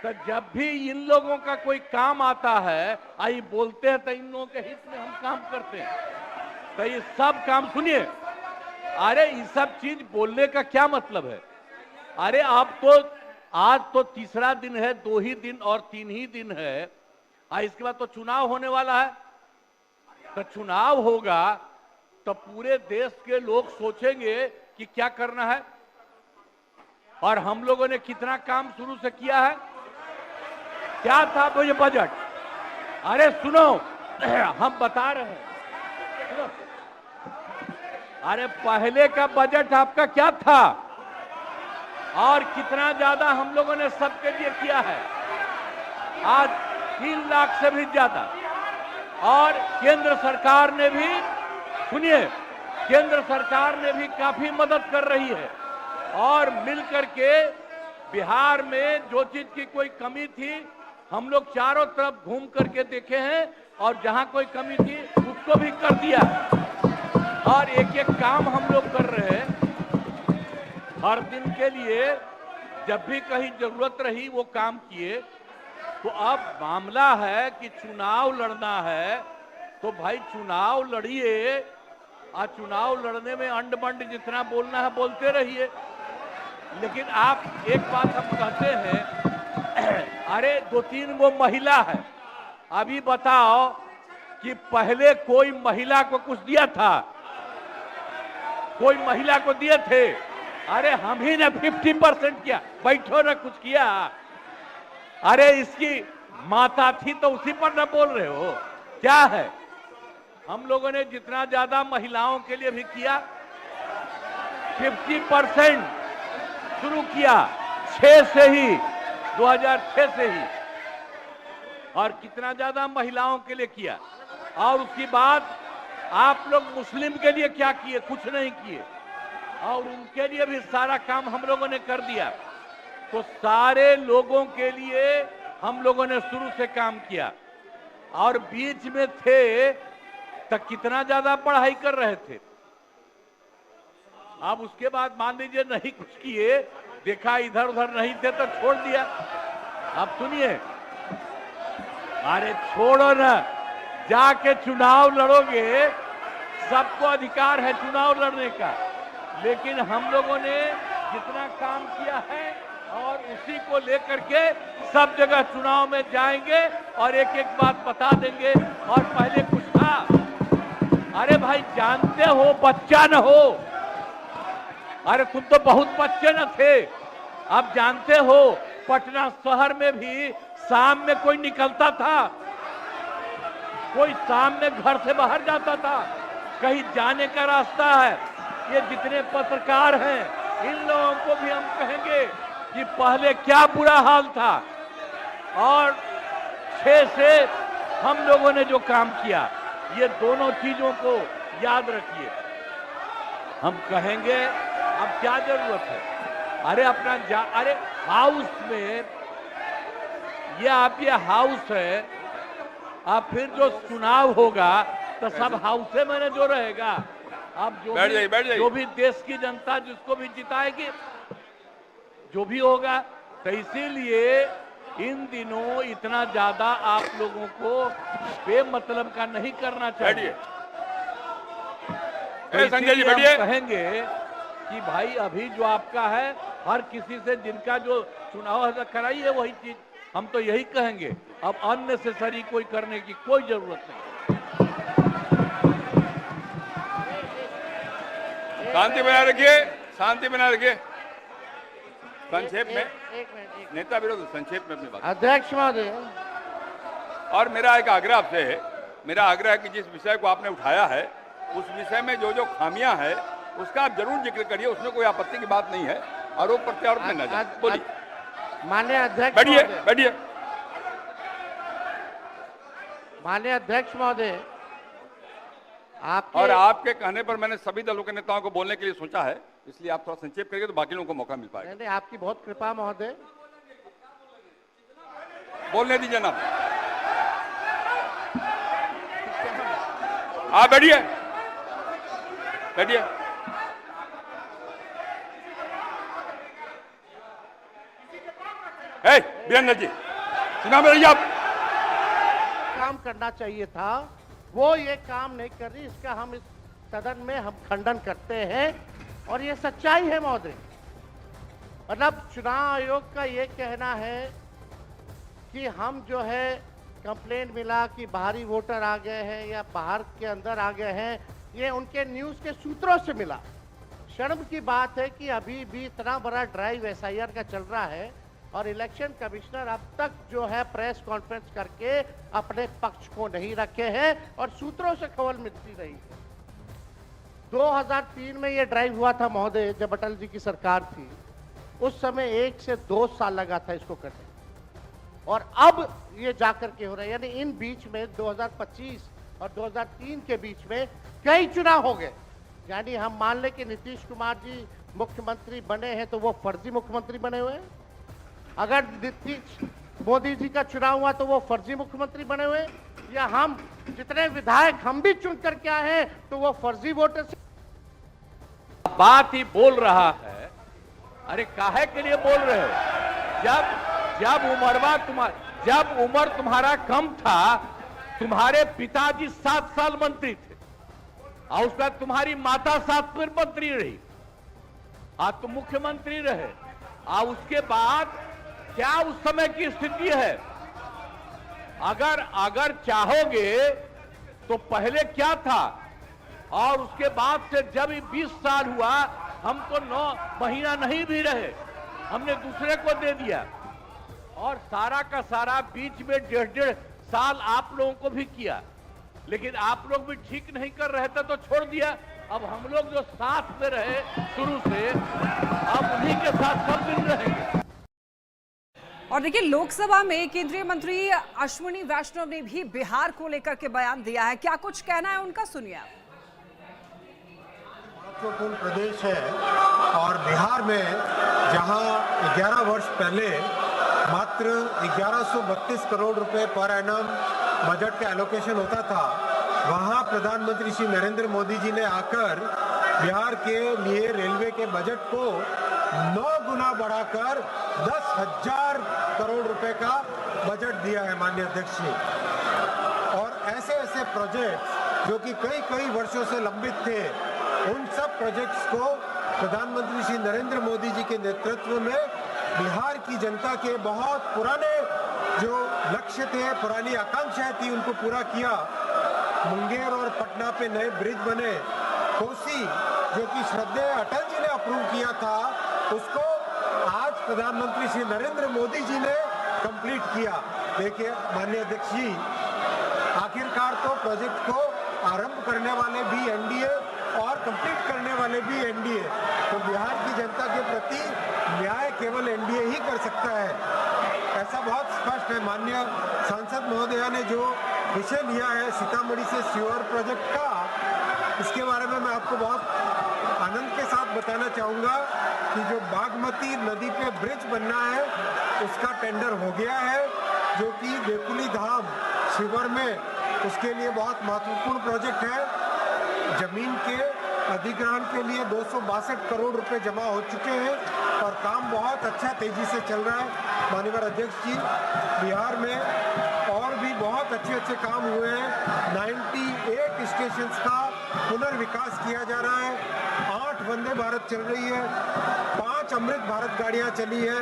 तो जब भी इन लोगों का कोई काम आता है, आई बोलते हैं तो इन लोगों के हित में हम काम करते हैं। तो ये सब काम सुनिए, अरे ये सब चीज बोलने का क्या मतलब है? अरे आप तो आज तो तीसरा दिन है, 2 ही दिन और 3 ही दिन है, इसके बाद तो चुनाव होने वाला है। तो चुनाव होगा तो पूरे देश के लोग सोचेंगे कि क्या करना है, और हम लोगों ने कितना काम शुरू से किया है। क्या था वो ये बजट? अरे सुनो, हम बता रहे हैं, सुनो। अरे पहले का बजट आपका क्या था और कितना ज्यादा हम लोगों ने सबके लिए किया है? आज 3 लाख से भी ज्यादा। और केंद्र सरकार ने भी, सुनिए, केंद्र सरकार ने भी काफी मदद कर रही है, और मिलकर के बिहार में जो चीज की कोई कमी थी हम लोग चारों तरफ घूम करके देखे हैं, और जहां कोई कमी थी उसको भी कर दिया, और एक एक काम हम लोग कर रहे हैं हर दिन के लिए। जब भी कहीं जरूरत रही वो काम किए। तो अब मामला है कि चुनाव लड़ना है, तो भाई चुनाव लड़िए, और चुनाव लड़ने में अंड बंड जितना बोलना है बोलते रहिए। लेकिन आप एक बात हम कहते हैं, अरे 2-3 वो महिला है, अभी बताओ कि पहले कोई महिला को कुछ दिया था? कोई महिला को दिए थे? अरे हम ही ने 50% किया, बैठो ना कुछ किया। अरे इसकी माता थी तो उसी पर न बोल रहे हो? क्या है? हम लोगों ने जितना ज्यादा महिलाओं के लिए भी किया, 50% शुरू किया 6 से ही, 2006 से ही, और कितना ज्यादा महिलाओं के लिए किया। और उसके बाद आप लोग मुस्लिम के लिए क्या किए? कुछ नहीं किए, और उनके लिए भी सारा काम हम लोगों ने कर दिया। तो सारे लोगों के लिए हम लोगों ने शुरू से काम किया। और बीच में थे तो कितना ज्यादा पढ़ाई कर रहे थे। अब उसके बाद मान लीजिए नहीं कुछ किए, देखा इधर उधर नहीं थे तो छोड़ दिया। अब सुनिए, अरे छोड़ो ना, जाके चुनाव लड़ोगे, सबको अधिकार है चुनाव लड़ने का। लेकिन हम लोगों ने जितना काम किया है और उसी को लेकर के सब जगह चुनाव में जाएंगे और एक एक बात बता देंगे। और पहले कुछ था, अरे भाई जानते हो बच्चा न हो, अरे तुम तो बहुत बच्चे न थे। अब जानते हो पटना शहर में भी शाम में कोई निकलता था? कोई शाम में घर से बाहर जाता था? कहीं जाने का रास्ता है? ये जितने पत्रकार हैं इन लोगों को भी हम कहेंगे कि पहले क्या बुरा हाल था, और 6 से हम लोगों ने जो काम किया, ये दोनों चीजों को याद रखिए। हम कहेंगे अब क्या जरूरत है? अरे अपना अरे हाउस में, ये हाउस है, अब फिर जो चुनाव होगा तो सब हाउसे में जो रहेगा। अब जो भी देश की जनता जिसको भी जिताएगी, जो भी होगा। तो इसीलिए इन दिनों इतना ज्यादा आप लोगों को बेमतलब का नहीं करना चाहिए। तो संजय जी हम बैठिए। कहेंगे कि भाई अभी जो आपका है, हर किसी से जिनका जो चुनाव है कराइए वही चीज। हम तो यही कहेंगे, अब अननेसेसरी कोई करने की कोई जरूरत नहीं। शांति बनाए रखिए, शांति बनाए रखिए। संक्षेप में, नेता विरोध संक्षेप में अपनी बात। अध्यक्ष महोदय, और मेरा एक आग्रह आपसे है, मेरा आग्रह है कि जिस विषय को आपने उठाया है उस विषय में जो जो खामियां हैं उसका आप जरूर जिक्र करिए, उसमें कोई आपत्ति की बात नहीं है। आरोप प्रत्यारोप में न जाए। बोलिए। माननीय अध्यक्ष बैठिए महोदय, बैठिए। माननीय अध्यक्ष महोदय, और आपके कहने पर मैंने सभी दलों के नेताओं को बोलने के लिए सोचा है, इसलिए आप थोड़ा संक्षेप करिए तो बाकी लोगों को मौका मिल पाएगा। नहीं, आपकी बहुत कृपा महोदय। बोलने दीजिए ना। आप बैठिए बैठिए। वीरेंद्र जी चुनाव में रहिए आप। काम करना चाहिए था, वो ये काम नहीं कर रही। इसका हम इस सदन में हम खंडन करते हैं और ये सच्चाई है महोदय। मतलब चुनाव आयोग का ये कहना है कि हम जो है कंप्लेंट मिला कि बाहरी वोटर आ गए हैं या बाहर के अंदर आ गए हैं, ये उनके न्यूज़ के सूत्रों से मिला। शर्म की बात है कि अभी भी इतना बड़ा ड्राइव एसआईआर का चल रहा है और इलेक्शन कमिश्नर अब तक जो है प्रेस कॉन्फ्रेंस करके अपने पक्ष को नहीं रखे हैं और सूत्रों से खबर मिलती रही है। 2003 में ये ड्राइव हुआ था महोदय, जब अटल जी की सरकार थी। उस समय 1 से 2 साल लगा था इसको करने, और अब ये जाकर के हो रहा है। यानी इन बीच में 2025 और 2003 के बीच में कई चुनाव हो गए। यानी हम मान लें कि नीतीश कुमार जी मुख्यमंत्री बने हैं तो वो फर्जी मुख्यमंत्री बने हुए हैं। अगर नीतीश मोदी जी का चुनाव हुआ तो वो फर्जी मुख्यमंत्री बने हुए, या हम जितने विधायक हम भी चुन करके आए हैं तो वो फर्जी वोटर से बात ही बोल रहा है। अरे काहे के लिए बोल रहे हो? जब उम्र तुम्हारा कम था, तुम्हारे पिताजी 7 साल मंत्री थे और उसके बाद तुम्हारी माता 7 फिर मंत्री रही, आज तुम मुख्यमंत्री रहे। और उसके बाद क्या उस समय की स्थिति है? अगर चाहोगे तो पहले क्या था और उसके बाद से जब 20 साल हुआ, हम तो 9 महीना नहीं भी रहे, हमने दूसरे को दे दिया। और सारा का सारा बीच में 1.5 साल आप लोगों को भी किया, लेकिन आप लोग भी ठीक नहीं कर रहे थे तो छोड़ दिया। अब हम लोग जो साथ में रहे शुरू से, अब उन्हीं के साथ सब दिन रहेंगे। और देखिए, लोकसभा में केंद्रीय मंत्री अश्विनी वैष्णव ने भी बिहार को लेकर के बयान दिया है। क्या कुछ कहना है उनका, सुनिए आप। महत्वपूर्ण प्रदेश है और बिहार में जहां 11 वर्ष पहले मात्र 1132 करोड़ रुपए पर एनम बजट का एलोकेशन होता था, वहां प्रधानमंत्री श्री नरेंद्र मोदी जी ने आकर बिहार के लिए रेलवे के बजट को 9 गुना बढ़ाकर 10,000 करोड़ रुपए का बजट दिया है माननीय अध्यक्ष जी। और ऐसे ऐसे प्रोजेक्ट्स जो कि कई वर्षों से लंबित थे, उन सब प्रोजेक्ट्स को प्रधानमंत्री श्री नरेंद्र मोदी जी के नेतृत्व में बिहार की जनता के बहुत पुराने जो लक्ष्य थे, पुरानी आकांक्षाएं थी, उनको पूरा किया। मुंगेर और पटना पे नए ब्रिज बने। कोसी जो कि श्रद्धेय अटल जी ने अप्रूव किया था, उसको आज प्रधानमंत्री श्री नरेंद्र मोदी जी ने कंप्लीट किया। देखिए माननीय अध्यक्ष जी, आखिरकार तो प्रोजेक्ट को आरंभ करने वाले भी एनडीए और कंप्लीट करने वाले भी एनडीए, तो बिहार की जनता के प्रति न्याय केवल एनडीए ही कर सकता है, ऐसा बहुत स्पष्ट है। माननीय सांसद महोदया ने जो विषय लिया है सीतामढ़ी से सीवर प्रोजेक्ट का, इसके बारे में मैं आपको बहुत आनंद के साथ बताना चाहूँगा कि जो बागमती नदी पे ब्रिज बनना है उसका टेंडर हो गया है, जो कि देकुली धाम शिवर में उसके लिए बहुत महत्वपूर्ण प्रोजेक्ट है। जमीन के अधिग्रहण के लिए 262 करोड़ रुपए जमा हो चुके हैं और काम बहुत अच्छा तेजी से चल रहा है। माननीय अध्यक्ष जी, बिहार में और भी बहुत अच्छे काम हुए हैं। 98 स्टेशंस का पुनर्विकास किया जा रहा है। 8 वंदे भारत चल रही है, 5 अमृत भारत गाड़ियां चली है,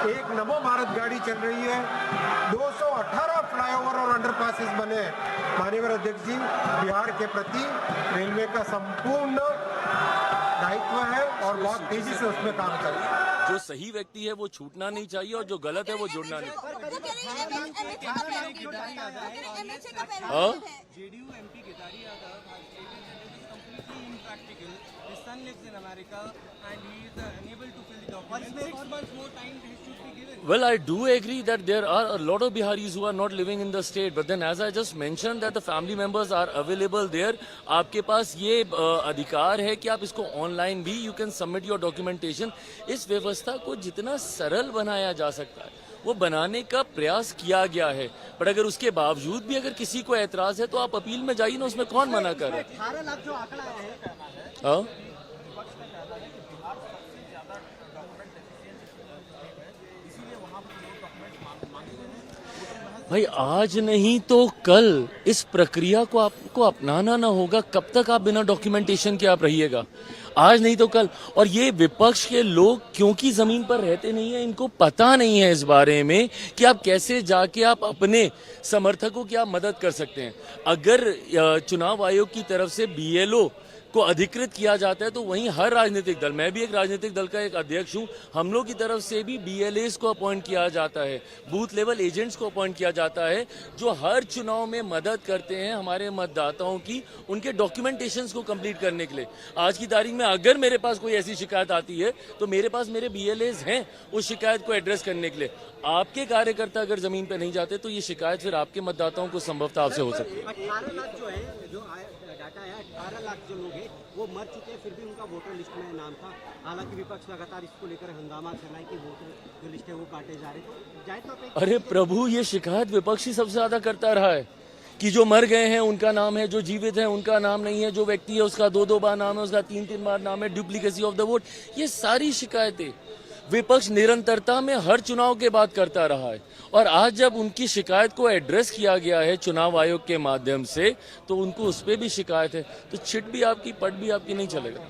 1 नमो भारत गाड़ी चल रही है, 218 फ्लाईओवर और अंडरपासेस बने हैं। माननीय अध्यक्ष जी, बिहार के प्रति रेलवे का संपूर्ण दायित्व है और बहुत तेजी से उसमें काम कर रही है। जो सही व्यक्ति है वो छूटना नहीं चाहिए और जो गलत है वो जुड़ना नहीं। JDU MP Kedari Yadav has stated that it is completely impractical. His son lives in America and he is unable to fill the documents. 6 months more time should be given. Well, I do agree that there are a lot of Biharis who are not living in the state, but then as I just mentioned that the family members are available there. आपके पास ये अधिकार है कि आप इसको online भी you can submit your documentation. इस व्यवस्था को जितना सरल बनाया जा सकता है वो बनाने का प्रयास किया गया है, पर अगर उसके बावजूद भी अगर किसी को ऐतराज है तो आप अपील में जाइए ना, उसमें कौन मना कर रहा है। 18 लाख जो आंकड़ा है, हाँ, भाई आज नहीं तो कल इस प्रक्रिया को आपको अपनाना ना होगा। कब तक आप बिना डॉक्यूमेंटेशन के आप रहिएगा? आज नहीं तो कल। और ये विपक्ष के लोग क्योंकि जमीन पर रहते नहीं है, इनको पता नहीं है इस बारे में कि आप कैसे जाके आप अपने समर्थकों की आप मदद कर सकते हैं। अगर चुनाव आयोग की तरफ से BLO को अधिकृत किया जाता है तो वहीं हर राजनीतिक दल, मैं भी एक राजनीतिक दल का एक अध्यक्ष हूं, हम लोग की तरफ से भी BLAs को अपॉइंट किया जाता है, बूथ लेवल एजेंट्स को अपॉइंट किया जाता है, जो हर चुनाव में मदद करते हैं हमारे मतदाताओं की उनके डॉक्यूमेंटेशंस को कंप्लीट करने के लिए। आज की तारीख में अगर मेरे पास कोई ऐसी शिकायत आती है तो मेरे पास मेरे BLAs हैं उस शिकायत को एड्रेस करने के लिए। आपके कार्यकर्ता अगर जमीन पर नहीं जाते तो ये शिकायत फिर आपके मतदाताओं को संभवतः आपसे हो सकती है। 18 लाख जो है, जो डाटा है, 18 लाख जो लोग हैं वो मर चुके हैं, फिर भी उनका वोटर लिस्ट में नाम था। हालांकि विपक्ष लगातार इसको लेकर हंगामा कर रहा है कि वोटर जो लिस्ट है वो काटे जा रहे हैं। तो जाए तो अरे प्रभु, ये शिकायत विपक्ष ही सबसे ज्यादा करता रहा है कि जो मर गए हैं उनका नाम है, जो जीवित है उनका नाम नहीं है, जो व्यक्ति है उसका 2-2 बार नाम है, उसका 3-3 बार नाम है, डुप्लीकेसी ऑफ द वोट। ये सारी शिकायतें विपक्ष निरंतरता में हर चुनाव के बाद करता रहा है। और आज जब उनकी शिकायत को एड्रेस किया गया है चुनाव आयोग के माध्यम से तो उनको उस पर भी शिकायत है, तो छिट भी आपकी पट भी आपकी नहीं चलेगा।